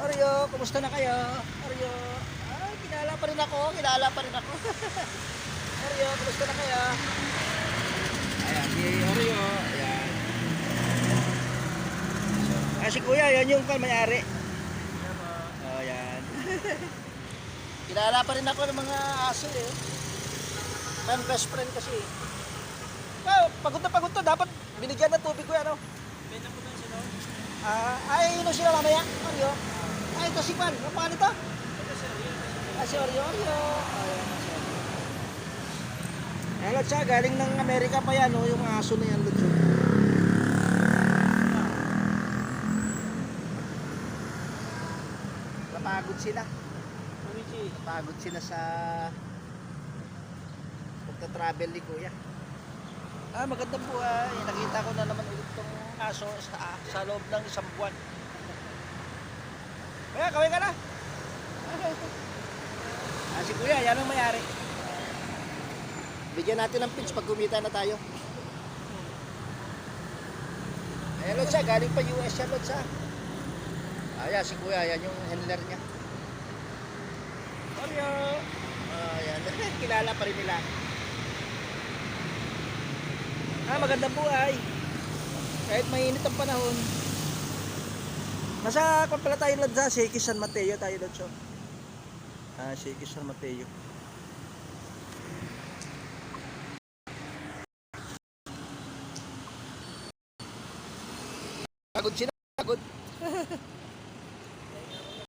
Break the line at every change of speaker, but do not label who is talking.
Oreo, kumusta na kayo? Oreo. Ah, kilala pa rin ako. Kilala pa rin ako. Oreo, kumusta na kayo? Ayan, si Oreo. Ayan. Ah, si Kuya, yan yung may-ari. Oh, ayan. Kilala pa rin ako ng mga aso eh. My best friend kasi. Ah, pagod na. Dapat binigyan ng tubig ko yan, ano? Ay, yun sila mamaya. Oreo. Ay, ito si Juan. Ano pa nito? Ah, si Oreo. Oreo. Ayan, Lotsa. Galing ng Amerika pa yan, oh, yung aso na yan, Lotsa. Napagod sila. Napagod sila sa pagta-travel ni Kuya. Ah, magandang buhay. Nakita ko na naman ulit itong aso sa loob ng isang buwan. Kuya, kawin ka na. Ah, si Kuya, yan ang may-ari. Bigyan natin ng pitch pag kumita na tayo. Ayan, Lotsa, galing pa US yan, Lotsa. Ayan, si Kuya, yan yung handler niya. Oreo. Ayan, kilala pa rin nila. Ah, magandang buhay. Kahit mainit ang panahon. Nasa kung pala tayo sa Shaky San Mateo tayo Lotso. Ah, Shaky San Mateo. Pagod sila.